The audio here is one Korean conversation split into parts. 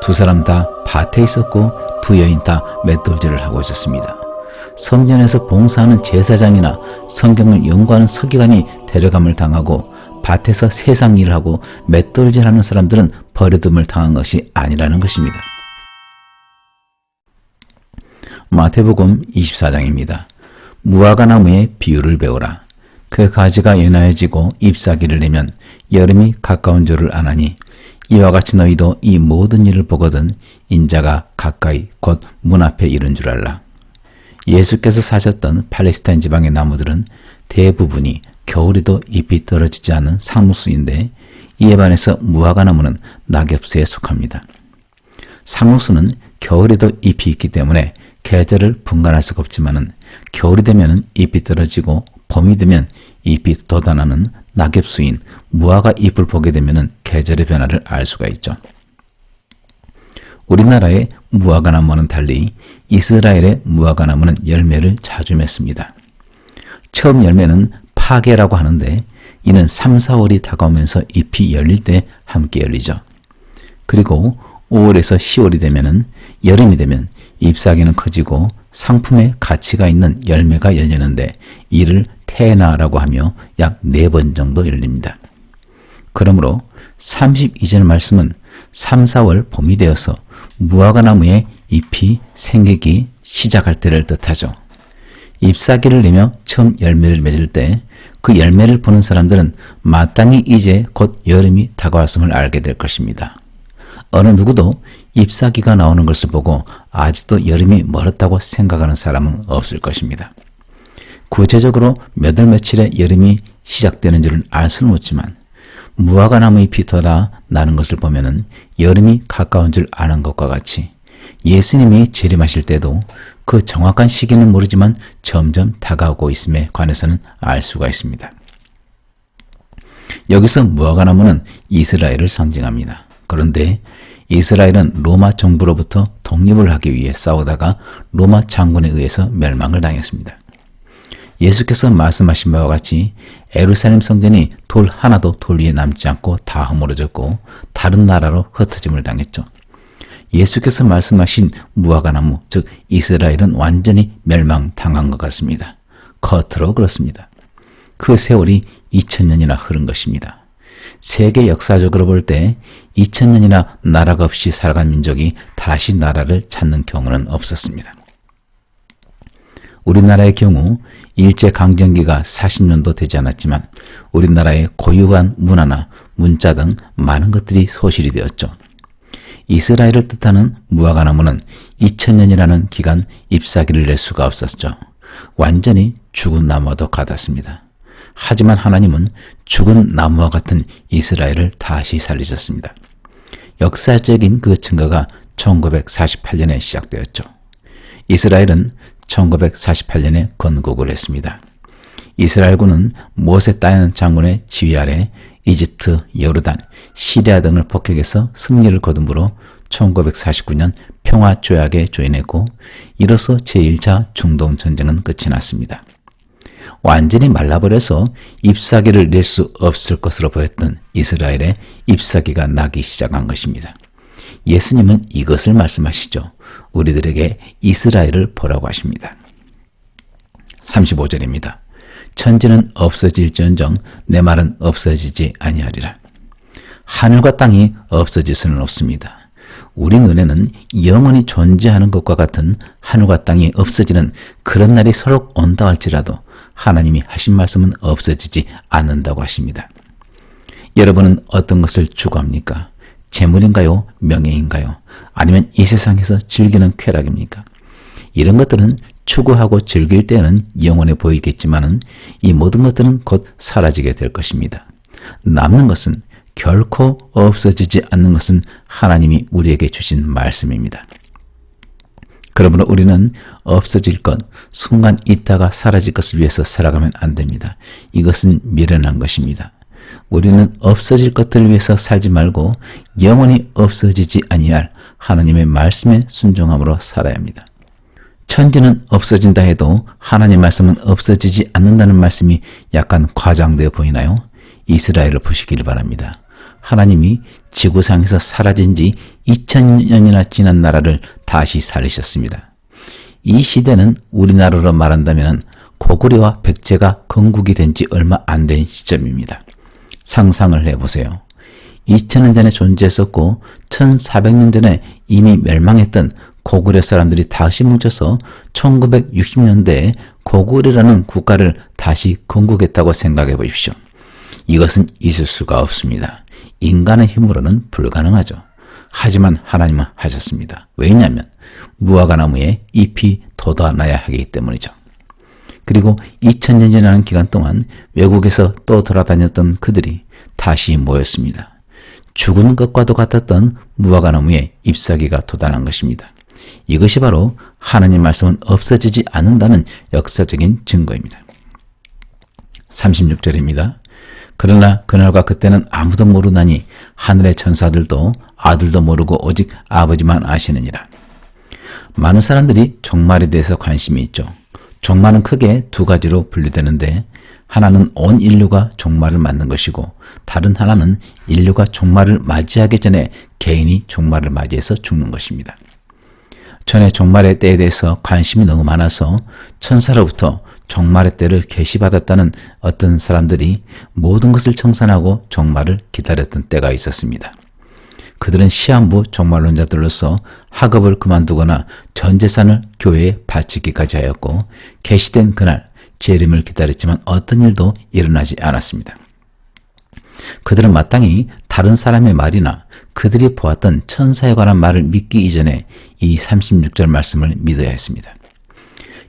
두 사람 다 밭에 있었고 두 여인 다 맷돌질을 하고 있었습니다. 성전에서 봉사하는 제사장이나 성경을 연구하는 서기관이 데려감을 당하고 밭에서 세상 일을 하고 맷돌질하는 사람들은 버려둠을 당한 것이 아니라는 것입니다. 마태복음 24장입니다. 무화과 나무의 비유를 배우라. 그 가지가 연하여지고 잎사귀를 내면 여름이 가까운 줄을 아나니 이와 같이 너희도 이 모든 일을 보거든 인자가 가까이 곧 문 앞에 이른 줄 알라. 예수께서 사셨던 팔레스타인 지방의 나무들은 대부분이 겨울에도 잎이 떨어지지 않는 상록수인데 이에 반해서 무화과 나무는 낙엽수에 속합니다. 상록수는 겨울에도 잎이 있기 때문에 계절을 분간할 수가 없지만은 겨울이 되면 잎이 떨어지고 봄이 되면 잎이 돋아나는 낙엽수인 무화과 잎을 보게 되면 계절의 변화를 알 수가 있죠. 우리나라의 무화과 나무와는 달리 이스라엘의 무화과 나무는 열매를 자주 맺습니다. 처음 열매는 파게라고 하는데 이는 3, 4월이 다가오면서 잎이 열릴 때 함께 열리죠. 그리고 5월에서 10월이 되면은 여름이 되면 잎사귀는 커지고 상품의 가치가 있는 열매가 열리는데 이를 테나라고 하며 약 4번 정도 열립니다. 그러므로 32절 말씀은 3, 4월 봄이 되어서 무화과 나무에 잎이 생기기 시작할 때를 뜻하죠. 잎사귀를 내며 처음 열매를 맺을 때 그 열매를 보는 사람들은 마땅히 이제 곧 여름이 다가왔음을 알게 될 것입니다. 어느 누구도 잎사귀가 나오는 것을 보고 아직도 여름이 멀었다고 생각하는 사람은 없을 것입니다. 구체적으로 몇 월 며칠에 여름이 시작되는 줄은 알 수는 없지만 무화과 나무 잎이 돋아 나는 것을 보면은 여름이 가까운 줄 아는 것과 같이 예수님이 재림하실 때도 그 정확한 시기는 모르지만 점점 다가오고 있음에 관해서는 알 수가 있습니다. 여기서 무화과 나무는 이스라엘을 상징합니다. 그런데 이스라엘은 로마 정부로부터 독립을 하기 위해 싸우다가 로마 장군에 의해서 멸망을 당했습니다. 예수께서 말씀하신 바와 같이 예루살렘 성전이 돌 하나도 돌 위에 남지 않고 다 허물어졌고 다른 나라로 흩어짐을 당했죠. 예수께서 말씀하신 무화과 나무, 즉 이스라엘은 완전히 멸망당한 것 같습니다. 겉으로 그렇습니다. 그 세월이 2000년이나 흐른 것입니다. 세계 역사적으로 볼 때 2000년이나 나라가 없이 살아간 민족이 다시 나라를 찾는 경우는 없었습니다. 우리나라의 경우 일제강점기가 40년도 되지 않았지만 우리나라의 고유한 문화나 문자 등 많은 것들이 소실이 되었죠. 이스라엘을 뜻하는 무화과 나무는 2000년이라는 기간 잎사귀를 낼 수가 없었죠. 완전히 죽은 나무와도 같았습니다. 하지만 하나님은 죽은 나무와 같은 이스라엘을 다시 살리셨습니다. 역사적인 그 증거가 1948년에 시작되었죠. 이스라엘은 1948년에 건국을 했습니다. 이스라엘군은 모세 다연 장군의 지휘 아래 이집트, 요르단, 시리아 등을 폭격해서 승리를 거두므로 1949년 평화조약에 조인했고 이로써 제1차 중동전쟁은 끝이 났습니다. 완전히 말라버려서 잎사귀를 낼 수 없을 것으로 보였던 이스라엘의 잎사귀가 나기 시작한 것입니다. 예수님은 이것을 말씀하시죠. 우리들에게 이스라엘을 보라고 하십니다. 35절입니다. 천지는 없어질지언정 내 말은 없어지지 아니하리라. 하늘과 땅이 없어질 수는 없습니다. 우리 눈에는 영원히 존재하는 것과 같은 하늘과 땅이 없어지는 그런 날이 서로 온다 할지라도 하나님이 하신 말씀은 없어지지 않는다고 하십니다. 여러분은 어떤 것을 추구합니까? 재물인가요? 명예인가요? 아니면 이 세상에서 즐기는 쾌락입니까? 이런 것들은 추구하고 즐길 때는 영원해 보이겠지만은 이 모든 것들은 곧 사라지게 될 것입니다. 남는 것은 결코 없어지지 않는 것은 하나님이 우리에게 주신 말씀입니다. 그러므로 우리는 없어질 것, 순간 있다가 사라질 것을 위해서 살아가면 안 됩니다. 이것은 미련한 것입니다. 우리는 없어질 것들을 위해서 살지 말고 영원히 없어지지 아니할 하나님의 말씀에 순종함으로 살아야 합니다. 천지는 없어진다 해도 하나님 말씀은 없어지지 않는다는 말씀이 약간 과장되어 보이나요? 이스라엘을 보시길 바랍니다. 하나님이 지구상에서 사라진 지 2000년이나 지난 나라를 다시 살리셨습니다. 이 시대는 우리나라로 말한다면 고구려와 백제가 건국이 된 지 얼마 안 된 시점입니다. 상상을 해보세요. 2000년 전에 존재했었고 1400년 전에 이미 멸망했던 고구려 사람들이 다시 뭉쳐서 1960년대에 고구려라는 국가를 다시 건국했다고 생각해 보십시오. 이것은 있을 수가 없습니다. 인간의 힘으로는 불가능하죠. 하지만 하나님은 하셨습니다. 왜냐하면 무화과나무에 잎이 돋아나야 하기 때문이죠. 그리고 2000년이라는 기간 동안 외국에서 또 돌아다녔던 그들이 다시 모였습니다. 죽은 것과도 같았던 무화과나무에 잎사귀가 돋아난 것입니다. 이것이 바로 하나님 말씀은 없어지지 않는다는 역사적인 증거입니다. 36절입니다. 그러나 그날과 그때는 아무도 모르나니 하늘의 천사들도 아들도 모르고 오직 아버지만 아시느니라. 많은 사람들이 종말에 대해서 관심이 있죠. 종말은 크게 두 가지로 분류되는데 하나는 온 인류가 종말을 맞는 것이고 다른 하나는 인류가 종말을 맞이하기 전에 개인이 종말을 맞이해서 죽는 것입니다. 전에 종말의 때에 대해서 관심이 너무 많아서 천사로부터 종말의 때를 계시받았다는 어떤 사람들이 모든 것을 청산하고 종말을 기다렸던 때가 있었습니다. 그들은 시한부 종말론자들로서 학업을 그만두거나 전 재산을 교회에 바치기까지 하였고 계시된 그날 재림을 기다렸지만 어떤 일도 일어나지 않았습니다. 그들은 마땅히 다른 사람의 말이나 그들이 보았던 천사에 관한 말을 믿기 이전에 이 36절 말씀을 믿어야 했습니다.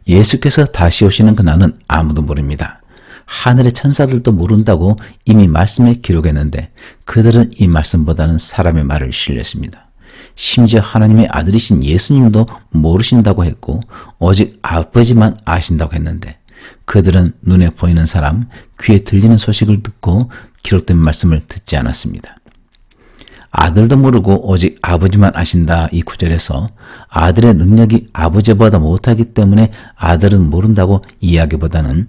예수께서 다시 오시는 그날은 아무도 모릅니다. 하늘의 천사들도 모른다고 이미 말씀에 기록했는데 그들은 이 말씀보다는 사람의 말을 신뢰했습니다. 심지어 하나님의 아들이신 예수님도 모르신다고 했고 오직 아버지만 아신다고 했는데 그들은 눈에 보이는 사람, 귀에 들리는 소식을 듣고 기록된 말씀을 듣지 않았습니다. 아들도 모르고 오직 아버지만 아신다 이 구절에서 아들의 능력이 아버지보다 못하기 때문에 아들은 모른다고 이야기보다는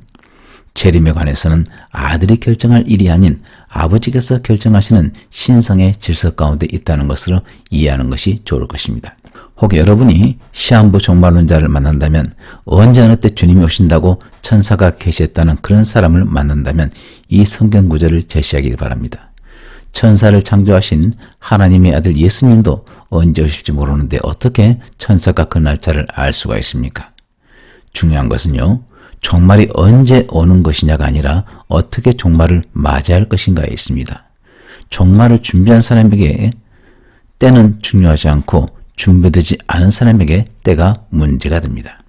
재림에 관해서는 아들이 결정할 일이 아닌 아버지께서 결정하시는 신성의 질서 가운데 있다는 것으로 이해하는 것이 좋을 것입니다. 혹 여러분이 시한부 종말론자를 만난다면 언제 어느 때 주님이 오신다고 천사가 계시했다는 그런 사람을 만난다면 이 성경 구절을 제시하길 바랍니다. 천사를 창조하신 하나님의 아들 예수님도 언제 오실지 모르는데 어떻게 천사가 그 날짜를 알 수가 있습니까? 중요한 것은요. 종말이 언제 오는 것이냐가 아니라 어떻게 종말을 맞이할 것인가에 있습니다. 종말을 준비한 사람에게 때는 중요하지 않고 준비되지 않은 사람에게 때가 문제가 됩니다.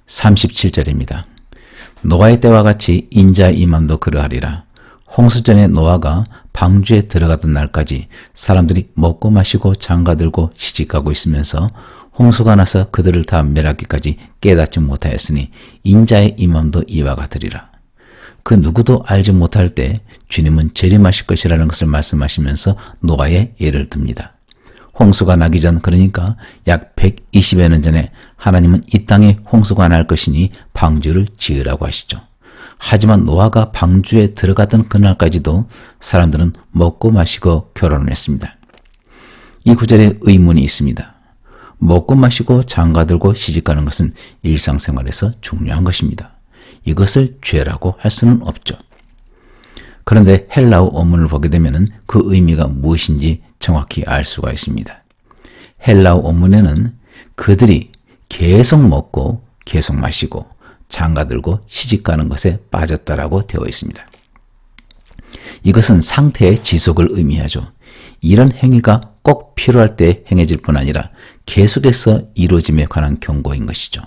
37절입니다. 노아의 때와 같이 인자의 임함도 그러하리라. 홍수전에 노아가 방주에 들어가던 날까지 사람들이 먹고 마시고 장가들고 시집가고 있으면서 홍수가 나서 그들을 다 멸하기까지 깨닫지 못하였으니 인자의 임함도 이와 같으리라. 그 누구도 알지 못할 때 주님은 재림하실 것이라는 것을 말씀하시면서 노아의 예를 듭니다. 홍수가 나기 전 그러니까 약 120여 년 전에 하나님은 이 땅에 홍수가 날 것이니 방주를 지으라고 하시죠. 하지만 노아가 방주에 들어가던 그날까지도 사람들은 먹고 마시고 결혼을 했습니다. 이 구절에 의문이 있습니다. 먹고 마시고 장가들고 시집가는 것은 일상생활에서 중요한 것입니다. 이것을 죄라고 할 수는 없죠. 그런데 헬라어 원문을 보게 되면 그 의미가 무엇인지 정확히 알 수가 있습니다. 헬라어 원문에는 그들이 계속 먹고 계속 마시고 장가들고 시집가는 것에 빠졌다라고 되어 있습니다. 이것은 상태의 지속을 의미하죠. 이런 행위가 꼭 필요할 때 행해질 뿐 아니라 계속해서 이루어짐에 관한 경고인 것이죠.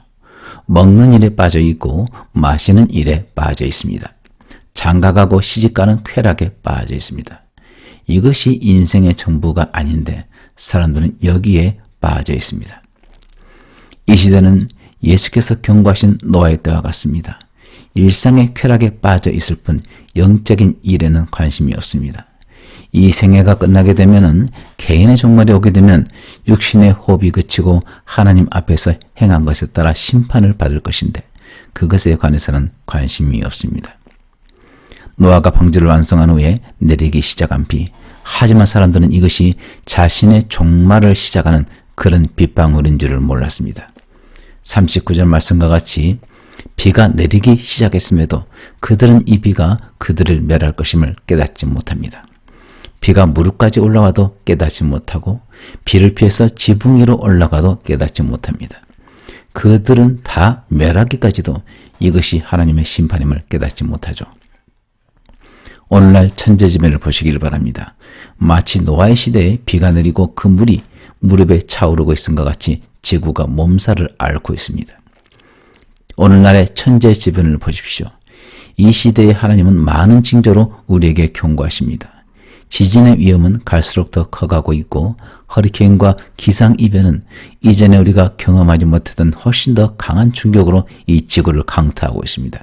먹는 일에 빠져 있고 마시는 일에 빠져 있습니다. 장가가고 시집가는 쾌락에 빠져 있습니다. 이것이 인생의 전부가 아닌데 사람들은 여기에 빠져 있습니다. 이 시대는 예수께서 경고하신 노아의 때와 같습니다. 일상의 쾌락에 빠져 있을 뿐 영적인 일에는 관심이 없습니다. 이 생애가 끝나게 되면은 개인의 종말이 오게 되면 육신의 호흡이 그치고 하나님 앞에서 행한 것에 따라 심판을 받을 것인데 그것에 관해서는 관심이 없습니다. 노아가 방주를 완성한 후에 내리기 시작한 비. 하지만 사람들은 이것이 자신의 종말을 시작하는 그런 빗방울인 줄을 몰랐습니다. 39절 말씀과 같이 비가 내리기 시작했음에도 그들은 이 비가 그들을 멸할 것임을 깨닫지 못합니다. 비가 무릎까지 올라와도 깨닫지 못하고 비를 피해서 지붕 위로 올라가도 깨닫지 못합니다. 그들은 다 멸하기까지도 이것이 하나님의 심판임을 깨닫지 못하죠. 오늘날 천재지변을 보시길 바랍니다. 마치 노아의 시대에 비가 내리고 그 물이 무릎에 차오르고 있은 것 같이 지구가 몸살을 앓고 있습니다. 오늘날의 천재지변을 보십시오. 이 시대에 하나님은 많은 징조로 우리에게 경고하십니다. 지진의 위험은 갈수록 더 커가고 있고 허리케인과 기상이변은 이전에 우리가 경험하지 못했던 훨씬 더 강한 충격으로 이 지구를 강타하고 있습니다.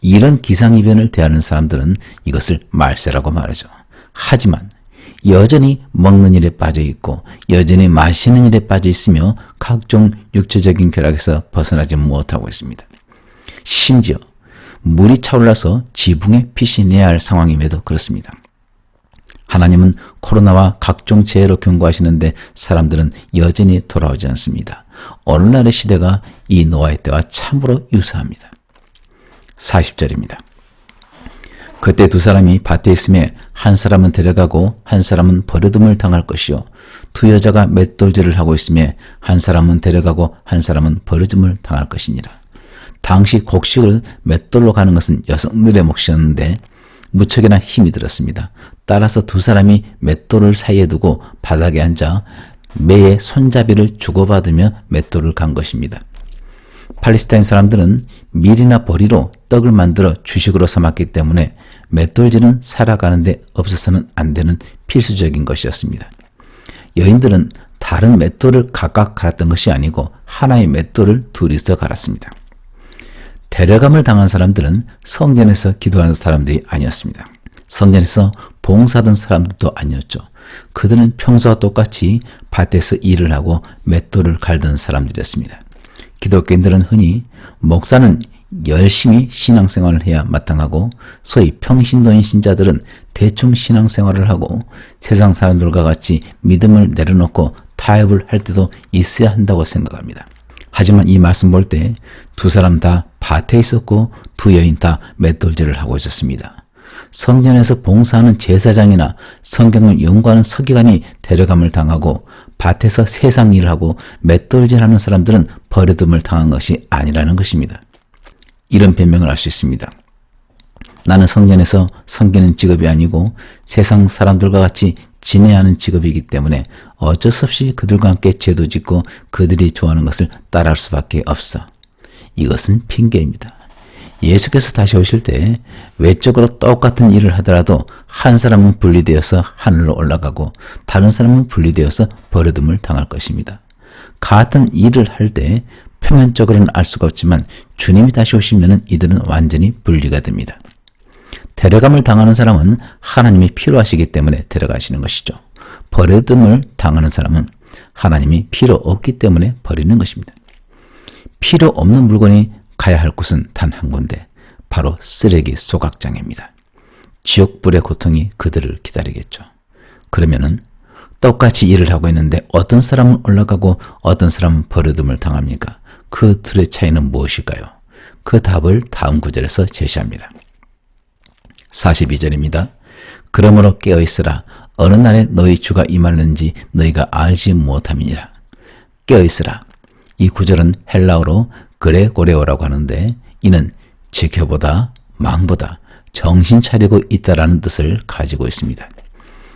이런 기상이변을 대하는 사람들은 이것을 말세라고 말하죠. 하지만 여전히 먹는 일에 빠져 있고 여전히 마시는 일에 빠져 있으며 각종 육체적인 쾌락에서 벗어나지 못하고 있습니다. 심지어 물이 차올라서 지붕에 빛이 내야 할 상황임에도 그렇습니다. 하나님은 코로나와 각종 재해로 경고하시는데 사람들은 여전히 돌아오지 않습니다. 오늘날의 시대가 이 노아의 때와 참으로 유사합니다. 40절입니다. 그때 두 사람이 밭에 있음에 한 사람은 데려가고 한 사람은 버려둠을 당할 것이요 두 여자가 맷돌질을 하고 있음에 한 사람은 데려가고 한 사람은 버려둠을 당할 것이니라. 당시 곡식을 맷돌로 가는 것은 여성들의 몫이었는데 무척이나 힘이 들었습니다. 따라서 두 사람이 맷돌을 사이에 두고 바닥에 앉아 매의 손잡이를 주고받으며 맷돌을 간 것입니다. 팔레스타인 사람들은 밀이나 보리로 떡을 만들어 주식으로 삼았기 때문에 맷돌질은 살아가는데 없어서는 안 되는 필수적인 것이었습니다. 여인들은 다른 맷돌을 각각 갈았던 것이 아니고 하나의 맷돌을 둘이서 갈았습니다. 데려감을 당한 사람들은 성전에서 기도하는 사람들이 아니었습니다. 성전에서 봉사하던 사람들도 아니었죠. 그들은 평소와 똑같이 밭에서 일을 하고 맷돌을 갈던 사람들이었습니다. 기독교인들은 흔히 목사는 열심히 신앙생활을 해야 마땅하고 소위 평신도인 신자들은 대충 신앙생활을 하고 세상 사람들과 같이 믿음을 내려놓고 타협을 할 때도 있어야 한다고 생각합니다. 하지만 이 말씀 볼 때 두 사람 다 밭에 있었고 두 여인 다 맷돌질을 하고 있었습니다. 성전에서 봉사하는 제사장이나 성경을 연구하는 서기관이 데려감을 당하고 밭에서 세상 일을 하고 맷돌질하는 사람들은 버려둠을 당한 것이 아니라는 것입니다. 이런 변명을 할 수 있습니다. 나는 성전에서 섬기는 직업이 아니고 세상 사람들과 같이 지내야 하는 직업이기 때문에 어쩔 수 없이 그들과 함께 제도 짓고 그들이 좋아하는 것을 따라할 수밖에 없어. 이것은 핑계입니다. 예수께서 다시 오실 때 외적으로 똑같은 일을 하더라도 한 사람은 분리되어서 하늘로 올라가고 다른 사람은 분리되어서 버려둠을 당할 것입니다. 같은 일을 할 때 표면적으로는 알 수가 없지만 주님이 다시 오시면 이들은 완전히 분리가 됩니다. 데려감을 당하는 사람은 하나님이 필요하시기 때문에 데려가시는 것이죠. 버려둠을 당하는 사람은 하나님이 필요 없기 때문에 버리는 것입니다. 필요 없는 물건이 가야 할 곳은 단 한 군데, 바로 쓰레기 소각장입니다. 지옥불의 고통이 그들을 기다리겠죠. 그러면은 똑같이 일을 하고 있는데 어떤 사람은 올라가고 어떤 사람은 버려둠을 당합니까? 그 둘의 차이는 무엇일까요? 그 답을 다음 구절에서 제시합니다. 42절입니다. 그러므로 깨어있으라. 어느 날에 너희 주가 임하는지 너희가 알지 못함이니라. 깨어있으라. 이 구절은 헬라어로 그레고레오라고 하는데 이는 지켜보다, 망보다, 정신 차리고 있다라는 뜻을 가지고 있습니다.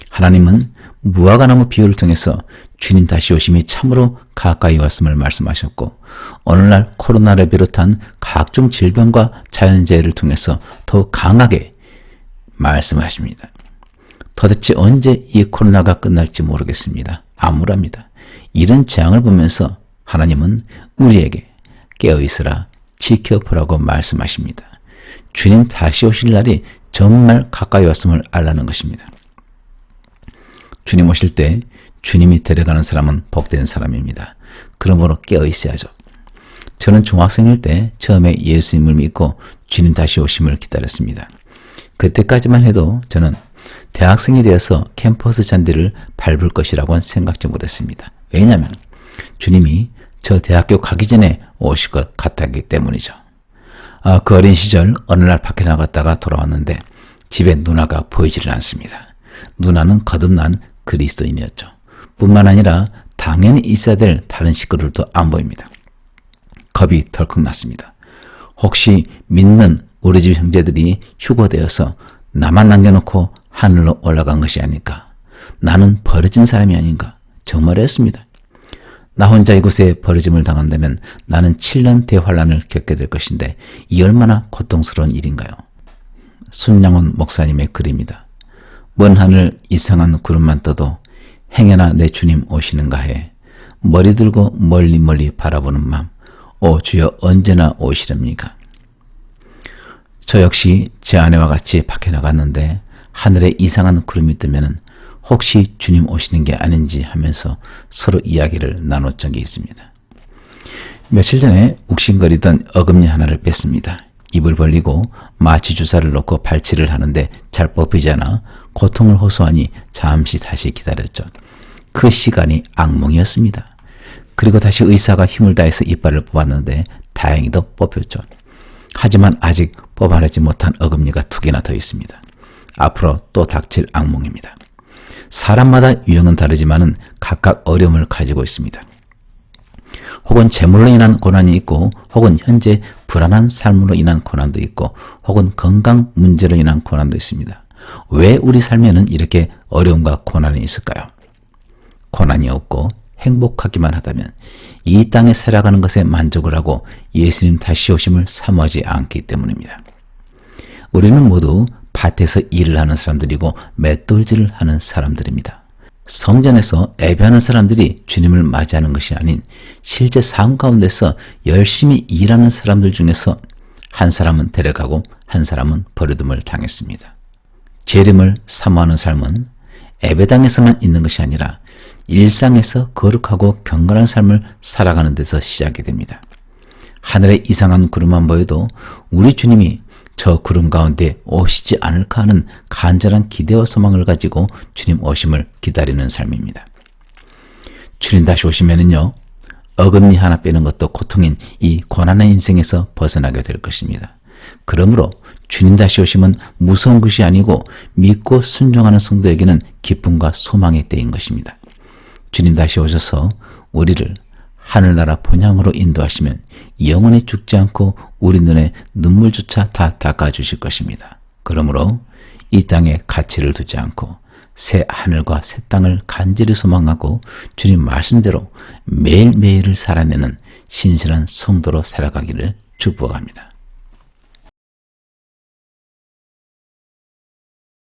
하나님은 무화과나무 비유를 통해서 주님 다시 오심이 참으로 가까이 왔음을 말씀하셨고 오늘날 코로나를 비롯한 각종 질병과 자연재해를 통해서 더욱 강하게 말씀하십니다. 도대체 언제 이 코로나가 끝날지 모르겠습니다. 암울합니다. 이런 재앙을 보면서 하나님은 우리에게 깨어있으라, 지켜보라고 말씀하십니다. 주님 다시 오실 날이 정말 가까이 왔음을 알라는 것입니다. 주님 오실 때 주님이 데려가는 사람은 복된 사람입니다. 그러므로 깨어있어야죠. 저는 중학생일 때 처음에 예수님을 믿고 주님 다시 오심을 기다렸습니다. 그때까지만 해도 저는 대학생이 되어서 캠퍼스 잔디를 밟을 것이라고는 생각지 못했습니다. 왜냐하면 주님이 저 대학교 가기 전에 오실 것 같았기 때문이죠. 그 어린 시절 어느 날 밖에 나갔다가 돌아왔는데 집에 누나가 보이지를 않습니다. 누나는 거듭난 그리스도인이었죠. 뿐만 아니라 당연히 있어야 될 다른 식구들도 안 보입니다. 겁이 덜컥 났습니다. 혹시 믿는 우리 집 형제들이 휴거되어서 나만 남겨놓고 하늘로 올라간 것이 아닐까? 나는 버려진 사람이 아닌가? 정말이었습니다. 나 혼자 이곳에 버려짐을 당한다면 나는 7년 대환란을 겪게 될 것인데 이 얼마나 고통스러운 일인가요? 손양원 목사님의 글입니다. 먼 하늘 이상한 구름만 떠도 행여나 내 주님 오시는가 해 머리 들고 멀리 멀리 바라보는 맘, 오 주여 언제나 오시렵니까? 저 역시 제 아내와 같이 밖에 나갔는데 하늘에 이상한 구름이 뜨면은 혹시 주님 오시는 게 아닌지 하면서 서로 이야기를 나눴던 적이 있습니다. 며칠 전에 욱신거리던 어금니 하나를 뺐습니다. 입을 벌리고 마취 주사를 놓고 발치를 하는데 잘 뽑히지 않아 고통을 호소하니 잠시 다시 기다렸죠. 그 시간이 악몽이었습니다. 그리고 다시 의사가 힘을 다해서 이빨을 뽑았는데 다행히도 뽑혔죠. 하지만 아직 뽑아내지 못한 어금니가 2개나 더 있습니다. 앞으로 또 닥칠 악몽입니다. 사람마다 유형은 다르지만은 각각 어려움을 가지고 있습니다. 혹은 재물로 인한 고난이 있고 혹은 현재 불안한 삶으로 인한 고난도 있고 혹은 건강 문제로 인한 고난도 있습니다. 왜 우리 삶에는 이렇게 어려움과 고난이 있을까요? 고난이 없고 행복하기만 하다면 이 땅에 살아가는 것에 만족을 하고 예수님 다시 오심을 사모하지 않기 때문입니다. 우리는 모두 밭에서 일을 하는 사람들이고 맷돌질을 하는 사람들입니다. 성전에서 예배하는 사람들이 주님을 맞이하는 것이 아닌 실제 삶 가운데서 열심히 일하는 사람들 중에서 한 사람은 데려가고 한 사람은 버려둠을 당했습니다. 재림을 사모하는 삶은 예배당에서만 있는 것이 아니라 일상에서 거룩하고 경건한 삶을 살아가는 데서 시작이 됩니다. 하늘에 이상한 구름만 보여도 우리 주님이 저 구름 가운데 오시지 않을까 하는 간절한 기대와 소망을 가지고 주님 오심을 기다리는 삶입니다. 주님 다시 오시면은요, 어금니 하나 빼는 것도 고통인 이 고난의 인생에서 벗어나게 될 것입니다. 그러므로 주님 다시 오심은 무서운 것이 아니고 믿고 순종하는 성도에게는 기쁨과 소망의 때인 것입니다. 주님 다시 오셔서 우리를 하늘나라 본향으로 인도하시면 영원히 죽지 않고 우리 눈에 눈물조차 다 닦아주실 것입니다. 그러므로 이 땅에 가치를 두지 않고 새 하늘과 새 땅을 간절히 소망하고 주님 말씀대로 매일매일을 살아내는 신실한 성도로 살아가기를 축복합니다.